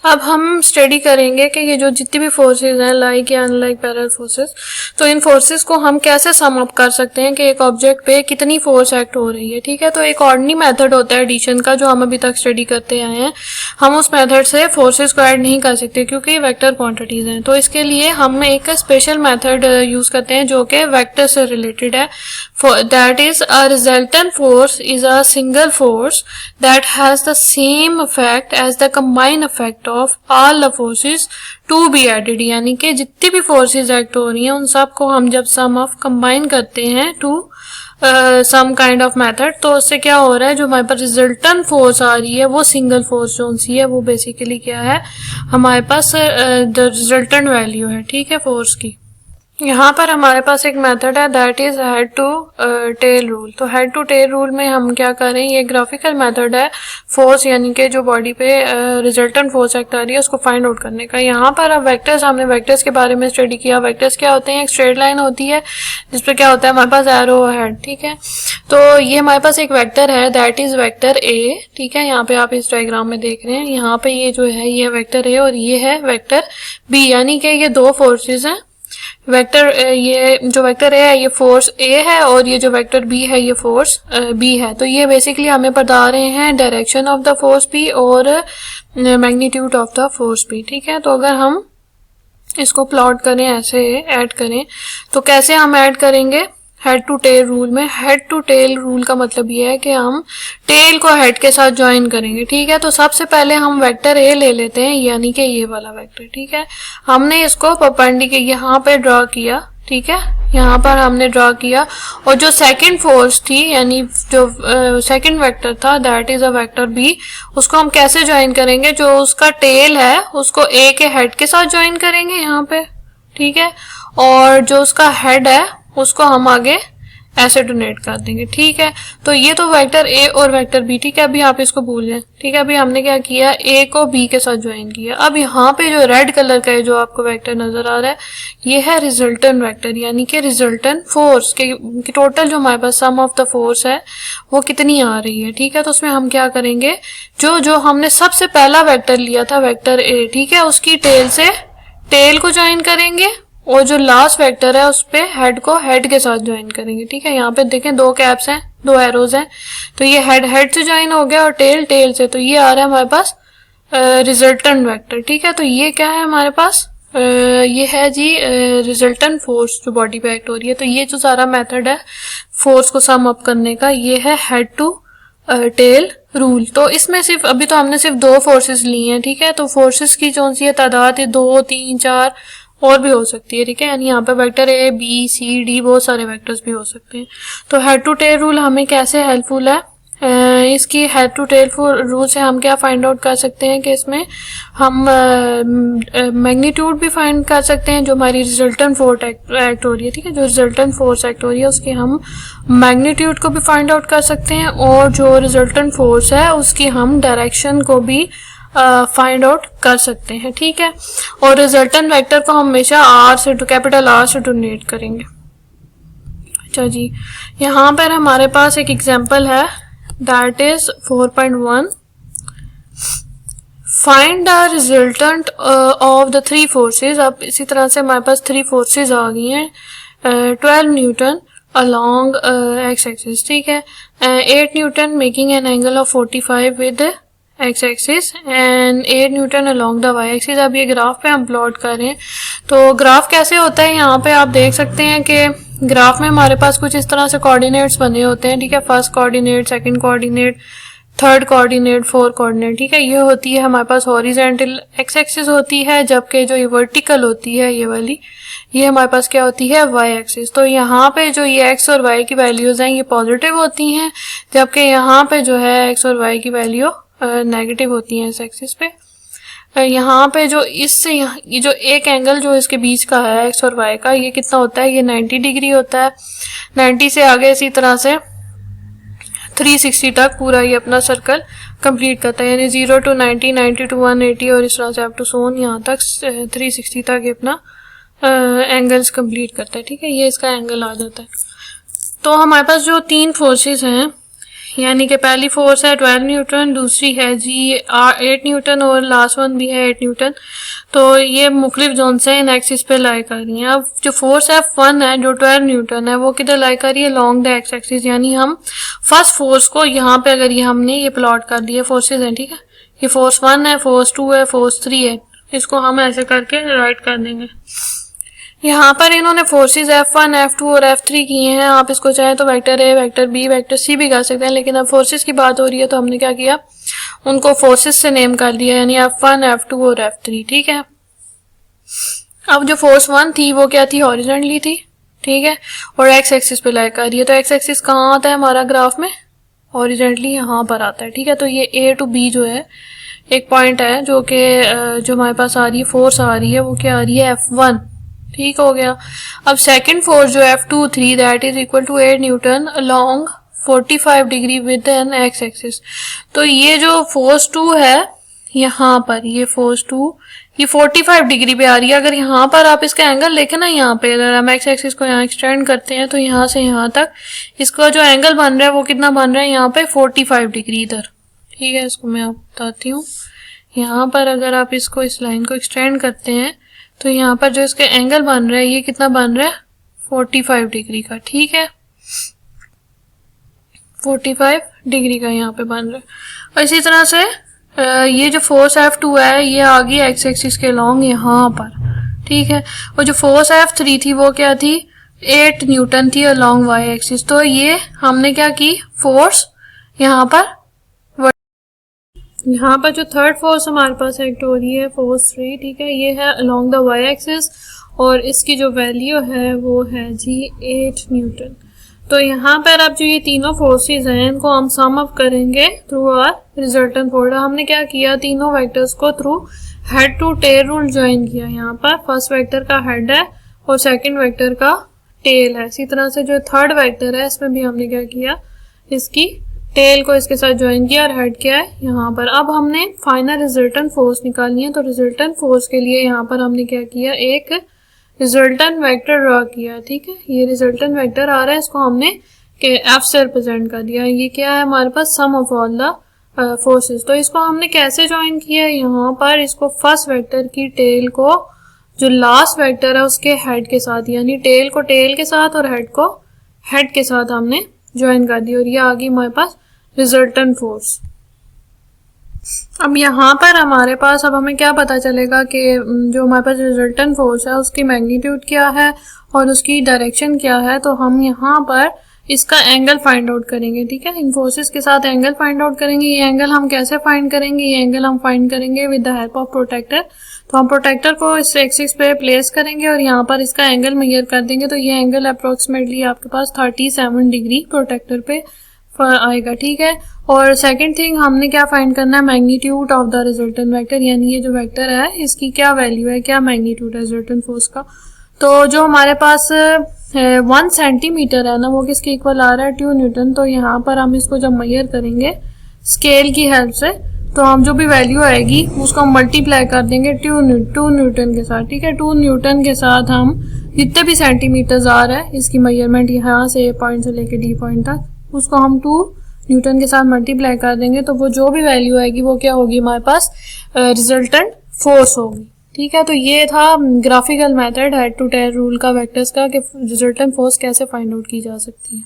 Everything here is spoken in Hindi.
अब हम स्टडी करेंगे कि ये जो जितनी भी फोर्सेस हैं, लाइक या अनलाइक पैरेलल फोर्सेस, तो इन फोर्सेस को हम कैसे सम अप कर सकते हैं कि एक ऑब्जेक्ट पे कितनी फोर्स एक्ट हो रही है। ठीक है, तो एक ऑर्डिनरी मेथड होता है एडिशन का जो हम अभी तक स्टडी करते आए हैं। हम उस मेथड से फोर्सेस को ऐड नहीं कर सकते क्योंकि वेक्टर क्वांटिटीज हैं। तो इसके लिए हम एक स्पेशल मेथड यूज करते हैं जो कि वेक्टर से रिलेटेड है। That is a resultant force is a single force that has the same effect as the combined effect of all the forces to be added, यानी कि जितनी भी फोर्सेस एक्ट हो रही हैं उन सब को हम जब सम ऑफ कंबाइन करते हैं to some kind of method, तो उससे क्या हो रहा है, जो हमारे पास रिजल्टेंट फोर्स आ रही है वो सिंगल फोर्स जो सी है वो बेसिकली क्या है, हमारे पास द रिजल्टेंट वैल्यू है। ठीक है, फोर्स की। यहाँ पर हमारे पास एक मेथड है that is head to tail rule. तो हेड टू टेल रूल में हम क्या करें, ये ग्राफिकल मेथड है फोर्स यानी कि जो बॉडी पे रिजल्टेंट फोर्स एक्ट आ रही है उसको फाइंड आउट करने का। यहाँ पर अब वेक्टर्स, हमने वेक्टर्स के बारे में स्टडी किया। वेक्टर्स क्या होते हैं, एक स्ट्रेट लाइन होती है जिसपे क्या होता है हमारे पास एरो हेड। ठीक है, तो ये हमारे पास एक वेक्टर है दैट इज वेक्टर ए। ठीक है, यहाँ पे आप इस डायग्राम में देख रहे हैं, यहाँ पे ये जो है ये वेक्टर ए और ये है वेक्टर बी, यानी कि ये दो फोर्सेज हैं। वेक्टर ये जो वेक्टर है ये फोर्स ए है और ये जो वेक्टर बी है ये फोर्स बी है। तो ये बेसिकली हमें बता रहे हैं direction of the force B और magnitude of the force B. ठीक है, तो अगर हम इसको प्लॉट करें, ऐसे ऐड करें, तो कैसे हम ऐड करेंगे हेड टू टेल रूल में। हेड टू टेल रूल का मतलब ये है कि हम टेल को हेड के साथ ज्वाइन करेंगे। ठीक है, तो सबसे पहले हम वेक्टर ए ले लेते हैं, यानी कि ये वाला वेक्टर। ठीक है, हमने इसको परपेंडिकुलर यहाँ पे ड्रॉ किया। ठीक है, यहाँ पर हमने ड्रॉ किया और जो सेकंड फोर्स थी यानी जो सेकंड वेक्टर था that is a vector B, उसको हम कैसे ज्वाइन करेंगे, जो उसका टेल है उसको ए के हेड के साथ ज्वाइन करेंगे यहाँ पे। ठीक है, और जो उसका हेड है उसको हम आगे ऐसे डोनेट कर देंगे। ठीक है, तो ये तो वेक्टर ए और वेक्टर बी। ठीक है, अभी आप इसको भूल जाए। ठीक है, अभी हमने क्या किया, ए को बी के साथ ज्वाइन किया। अब यहाँ पे जो रेड कलर का है जो आपको वेक्टर नजर आ रहा है ये है रिजल्टेंट वेक्टर, यानी कि रिजल्टेंट फोर्स के टोटल जो हमारे पास सम ऑफ द फोर्स है वो कितनी आ रही है। ठीक है, तो उसमें हम क्या करेंगे, जो हमने सबसे पहला वेक्टर लिया था वेक्टर ए, ठीक है, उसकी टेल से टेल को ज्वाइन करेंगे और जो लास्ट वेक्टर है उस पे हेड को हेड के साथ ज्वाइन करेंगे। ठीक है, यहाँ पे देखें दो कैप्स हैं, दो एरोज हैं, तो ये हेड से ज्वाइन हो गया और टेल से, तो ये आ रहा है हमारे पास रिजल्टेंट वेक्टर। ठीक है, तो ये क्या है हमारे पास, ये है जी रिजल्टेंट फोर्स जो बॉडी पे एक्ट हो रही है। तो ये जो सारा मेथड है फोर्स को सम अप करने का ये है हेड टू टेल रूल। तो इसमें सिर्फ अभी तो हमने सिर्फ दो फोर्सेस ली हैं। ठीक है, तो फोर्सेस की जो सी तादाद है 2, 3, 4 और भी हो सकती है। ठीक है, यानी यहाँ पे vector A B C D बहुत सारे वेक्टर्स भी हो सकते हैं। तो हेड टू टेल रूल हमें कैसे हेल्पफुल है, इसकी हेड टू टेल रूल से हम क्या फाइंड आउट कर सकते हैं कि इसमें हम मैग्नीट्यूड भी फाइंड कर सकते हैं जो हमारी रिजल्टेंट फोर्स एक्ट हो रही है। ठीक है, जो रिजल्टेंट फोर्स एक्ट हो रही है उसकी हम मैग्नीट्यूड को भी फाइंड आउट कर सकते हैं और जो रिजल्टेंट फोर्स है उसकी हम डायरेक्शन को भी फाइंड आउट कर सकते हैं। ठीक है, और रिजल्टेंट वेक्टर को हम हमेशा आर से कैपिटल आर से डोनेट करेंगे। अच्छा जी, यहाँ पर हमारे पास एक एग्जांपल है that is 4.1, find the resultant of the three forces. अब इसी तरह से हमारे पास थ्री फोर्सेस आ गई हैं, 12 न्यूटन along x axis। ठीक है, 8 Newton making an angle of 45 with x axis and 8 newton along the y axis. अब ये ग्राफ पे हम प्लॉट करें तो ग्राफ कैसे होता है, यहाँ पे आप देख सकते हैं कि ग्राफ में हमारे पास कुछ इस तरह से कोऑर्डिनेट्स बने होते हैं। ठीक है, first coordinate, second coordinate, third coordinate, fourth coordinate. ठीक है, ये होती है हमारे पास हॉरिजॉन्टल x एक्सिस होती है, जबकि जो ये वर्टिकल होती है ये वाली ये हमारे पास क्या होती है y एक्सिस। तो यहाँ पे जो ये x और y की वैल्यूज हैं ये पॉजिटिव होती हैं, जबकि यहाँ पे जो है x और y की वैल्यू नेगेटिव होती है इस एक्सिस पे। यहाँ पे जो इससे ये जो एक एंगल जो इसके बीच का है x और y का ये कितना होता है, ये 90 डिग्री होता है। 90 से आगे इसी तरह से 360 तक पूरा ये अपना सर्कल कंप्लीट करता है, यानी 0 to 90, 90 to 180 और इस तरह से अप टू सोन यहाँ तक 360 तक ये अपना एंगल्स कंप्लीट करता है। ठीक है, ये इसका एंगल आ जाता है। तो हमारे पास जो तीन फोर्सेस हैं यानी कि पहली फोर्स है 12 न्यूटन, दूसरी है जी 8 न्यूटन और लास्ट वन भी है 8 न्यूटन। तो ये मुख्तलिफ जोन से इन एक्सिस पे लाई कर रही हैं। अब जो फोर्स F1 है जो 12 न्यूटन है वो किधर लाई कर रही है, लॉन्ग द एक्स एक्सिस। यानी हम फर्स्ट फोर्स को यहाँ पे अगर ये हमने ये प्लॉट कर दिया, फोर्सेज हैं, ठीक है, ये फोर्स 1 है, फोर्स 2 है, फोर्स 3 है, इसको हम ऐसे करके राइट कर देंगे। यहाँ पर इन्होंने फोर्सेस F1, F2 और F3 किए हैं। आप इसको चाहे तो vector A, vector B, vector C भी कर सकते हैं, लेकिन अब फोर्सेस की बात हो रही है तो हमने क्या किया, उनको फोर्सेस से नेम कर दिया, यानी F1, F2 और F3, ठीक है। अब जो फोर्स 1 थी वो क्या थी, हॉरिजॉन्टली थी, ठीक है, और एक्स एक्सिस पे लाई कर रही है। तो एक्स एक्सिस कहाँ आता है हमारा ग्राफ में, हॉरिजॉन्टली यहाँ पर आता है, ठीक है। तो ये A to B जो है एक पॉइंट है जो कि जो हमारे पास आ रही है, फोर्स आ रही है, वो क्या आ रही है, F1, ठीक हो गया। अब सेकंड फोर्स जो F2 3 that is equal to 8 newton along 45 degree with an x axis. तो ये जो फोर्स 2 है यहाँ पर, ये फोर्स 2 ये 45 डिग्री पे आ रही है। अगर यहाँ पर आप इसका एंगल देखें ना, यहाँ पे अगर हम एक्स एक्सिस को यहाँ एक्सटेंड करते हैं तो यहाँ से यहाँ तक इसका जो एंगल बन रहा है वो कितना बन रहा है, यहाँ पे 45 डिग्री इधर, ठीक है। इसको मैं आपको बताती हूँ। यहाँ पर अगर आप इसको इस लाइन को एक्सटेंड करते हैं तो यहाँ पर जो इसके एंगल बन रहा है ये कितना बन रहा है, 45 डिग्री का, ठीक है, 45 डिग्री का यहाँ पे बन रहा है। और इसी तरह से ये जो फोर्स F2 है ये आ गई एक्स एक्सिस के लॉन्ग यहाँ पर, ठीक है। और जो फोर्स F3 थी वो क्या थी, 8 न्यूटन थी अलोंग वाई एक्सिस। तो ये हमने क्या की, फोर्स यहाँ पर जो थर्ड फोर्स हमारे पास एक्ट हो रही है, फोर्स 3, ठीक है, ये है अलोंग द वाई एक्सिस और इसकी जो वैल्यू है वो है जी 8 न्यूटन। तो यहाँ पर अब जो ये तीनों फोर्सेस हैं इनको हम सम अप करेंगे थ्रू आवर रिजल्टेंट फोल्डर। हमने क्या किया, तीनों वेक्टर्स को through head to tail rule join किया। यहाँ पर फर्स्ट वेक्टर का हेड है और सेकंड वेक्टर का टेल है। इसी तरह से जो थर्ड वेक्टर है इसमें भी हमने क्या किया, इसकी टेल को इसके साथ ज्वाइन किया और हेड क्या है यहाँ पर। अब हमने फाइनल रिजल्टेंट फोर्स निकालनी है। तो रिजल्टेंट फोर्स के लिए यहाँ पर हमने क्या किया, एक रिजल्टेंट वेक्टर ड्रॉ किया, ठीक है। ये रिजल्टेंट वेक्टर आ रहा है, इसको हमने एफ से रिप्रेजेंट कर दिया। ये क्या है हमारे पास, सम ऑफ ऑल द फोर्सेस। तो इसको हमने कैसे ज्वाइन किया, यहाँ पर इसको फर्स्ट वेक्टर की टेल को जो लास्ट वेक्टर है उसके हेड के साथ, यानी टेल को टेल के साथ और हेड को हेड के साथ हमने ज्वाइन कर दी और ये आ गई हमारे पास रिजल्टेंट फोर्स। अब यहाँ पर हमारे पास अब हमें क्या पता चलेगा कि जो हमारे पास रिजल्टेंट फोर्स है उसकी मैग्नीट्यूड क्या है और उसकी डायरेक्शन क्या है। तो हम यहाँ पर इसका एंगल फाइंड आउट करेंगे, ठीक है। इन फोर्सेस के साथ एंगल फाइंड आउट करेंगे। ये एंगल हम कैसे फाइंड करेंगे, ये एंगल हम फाइंड करेंगे with the help of protractor. तो हम प्रोटेक्टर को इस एक्सिस पे प्लेस करेंगे और यहाँ पर इसका एंगल मेजर कर देंगे। तो ये एंगल अप्रोक्सीमेटली आपके पास 37 डिग्री प्रोटेक्टर पे आएगा, ठीक है। और सेकंड थिंग हमने क्या फाइंड करना है, magnitude of the resultant vector, यानी ये जो वेक्टर है इसकी क्या वैल्यू है, क्या मैग्नीट्यूड है रिजल्टेंट फोर्स का। तो जो हमारे पास 1 सेंटीमीटर है ना, वो किसके इक्वल आ रहा है, 2 न्यूटन। तो यहाँ पर हम इसको जब मेजर करेंगे स्केल की हेल्प से तो हम जो भी वैल्यू आएगी उसको हम मल्टीप्लाई कर देंगे 2 न्यूटन के साथ, ठीक है। 2 न्यूटन के साथ हम जितने भी सेंटीमीटर्स आ रहा है इसकी मेजरमेंट यहाँ से ए पॉइंट से लेके डी पॉइंट तक, उसको हम 2 न्यूटन के साथ मल्टीप्लाई कर देंगे। तो वो जो भी वैल्यू आएगी वो क्या होगी, हमारे पास रिजल्टेंट फोर्स होगी, ठीक है। तो ये था graphical method head to tail rule का वेक्टर्स का कि रिजल्टेंट फोर्स कैसे फाइंड आउट की जा सकती है।